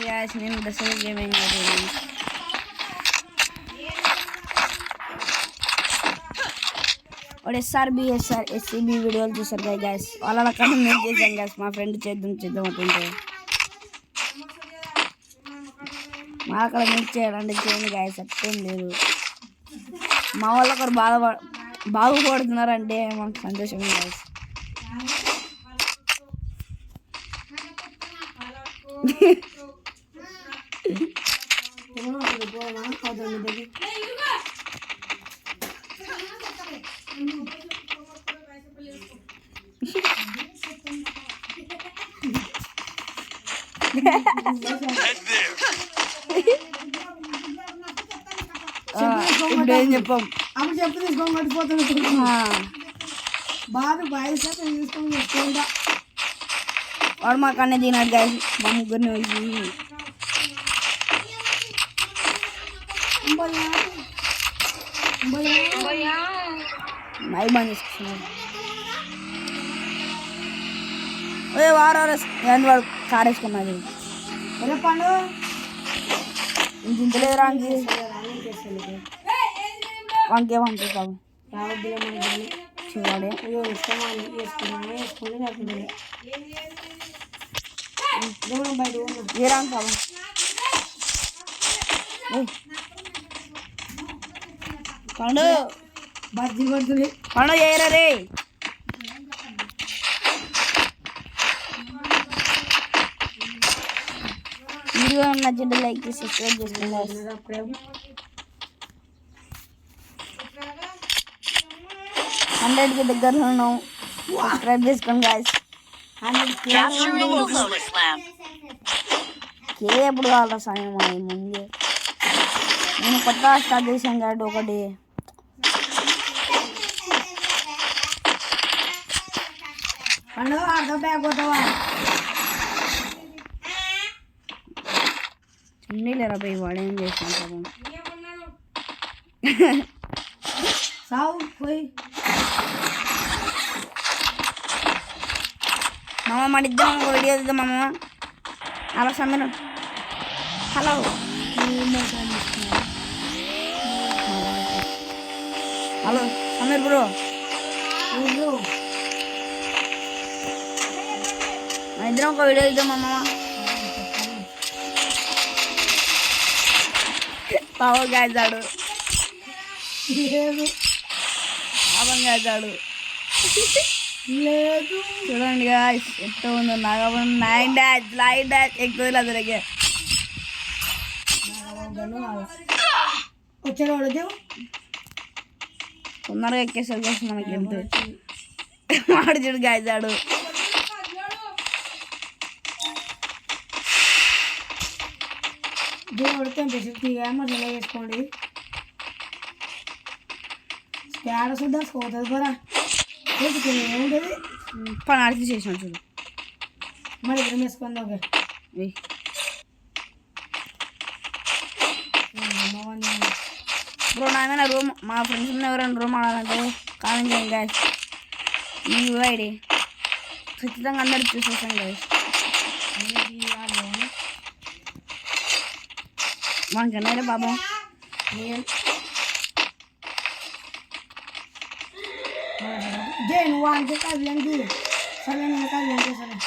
Gas నేను Dasara gaming ఆడుతున్నాను. వాడు ఎస్సీబీ వీడియోలు చూసారు కదా గ్యాస్, వాళ్ళ కన్నా మేము చేసాం గ్యాస్. మా ఫ్రెండ్ చేద్దాం అంటుంటే మా అక్కడ మీరు చేయాలంటే చేయండి గ్యాస్, అట్టేం లేదు. మా వాళ్ళు ఒకరు బాగుపడుతున్నారంటే మాకు సంతోషం గ్యాస్. ఇప్పుడు ఏం చెప్పాం అప్పుడు చెప్పు తీసుకొని పడిపోతుంది బాగా బాయ్ తీసుకొని చెప్పుకుంటా. వాడు మాకు అన్నీ తినాడు గాయస్, మా ముగ్గురిని వచ్చి మై బంద్ చేసుకున్నాడు. వాడు కార్ వేసుకున్నది పండు ఇంతలేదు రాంకి వాంకే పంపిస్తాము చూడాలి. ఏ రాంగ్ కావాలి పండు బజ్జీ పడుతుంది పండు చేయరా రే. వీడియో నచ్చింటే లైక్ చేసి సబ్స్క్రైబ్ చేసుకోండి. 100కి దగ్గరలో ఉన్నాం, సబ్స్క్రైబ్ చేసుకోండి గాయస్. 100K ఎప్పుడు కావాలా సమయం ముందే నేను కొత్తగా స్టార్ట్ చేశాను కాబట్టి ఒకటి పండు అర్థం లేకపోతావా చున్నీ లేరా పోయి వాడేం చేస్తాను సావు పోయి మామ మన ఇద్దరం ఒక వీడియో తీద్దాం మామ. అలా Sameer hello hello Sameer bro మన ఇద్దరం ఒక వీడియో తీద్దాం మామ. పాపం కాచాడు పాపం కాచాడు లేదు చూడండి గాయస్ ఎట్లా ఉందో. నాగబన్ 9 డాష్ ఎక్కువ అదరగే వచ్చాడు తొందరగా ఎక్కేసారు గాయస్. మనకి ఎంత వాడు చూడు గాయచాడు. దేవుడు తెంపేసి మసాలా వేసుకోండి. తేడా సుద్దా పోతుంది బరా ఏముంటుంది పని ఆడికి చేసిన చూడు మరి ఇద్దరం వేసుకుంది. ఓకే బ్రో నాయన రూమ్ మా ఫ్రెండ్స్ ఎవరైనా రూమ్ ఆడాలంటే కామెంట్ చేయండి గాయస్. ఈ ఐడి ఖచ్చితంగా అందరికి చూసేసాం గాయస్. మనకన్నారే బాబా జై నువ్వు అంటే కళ్యాణ్కి సరే నేను కళ్యాణ్ చేశాను.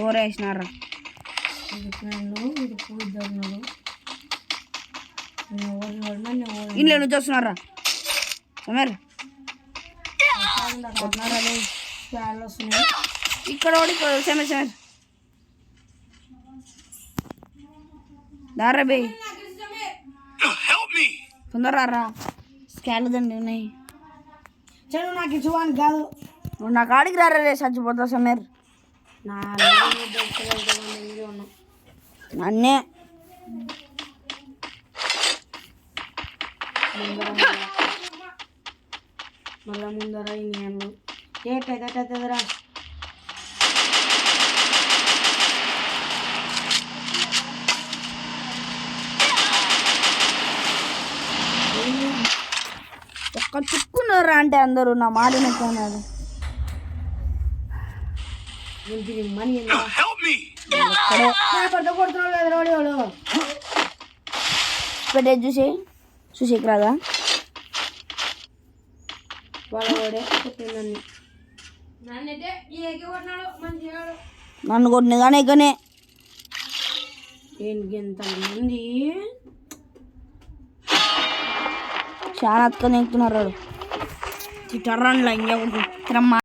ఎవరు వేసినారా ఇంట్లో నుంచి వస్తున్నారా సమీర్ ఇక్కడ సమీర్ సమీర్ దారా బే తొందరరా స్కాన్లు దండి ఉన్నాయి. చదువు నాకు ఇచ్చువానికి కాదు నా కాడికి రారా రే చచ్చిపోతా సమీర్. నన్నే మళ్ళా ముందర ఇండియన్లు ఏటైతే అవుతుందిరా. ఒక్క చుక్కున్నారా అంటే అందరూ నా మాట నచ్చాను. మనీ కొడుతున్నాడు కదా రోడివాడు. పెట్టేది చూసేకి రాదా? వాళ్ళ వాడే కొట్టిందని నన్నైతే ఏకే కొట్టినాడు మంచిగా. నన్ను కొట్టిన కానీ ఎక్కనే ఎంతమంది చాలా అతుకొని ఎక్కుతున్నారు. చిట్టర్రన్లా ఇంకేమ్మా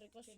రిక్వెస్ట్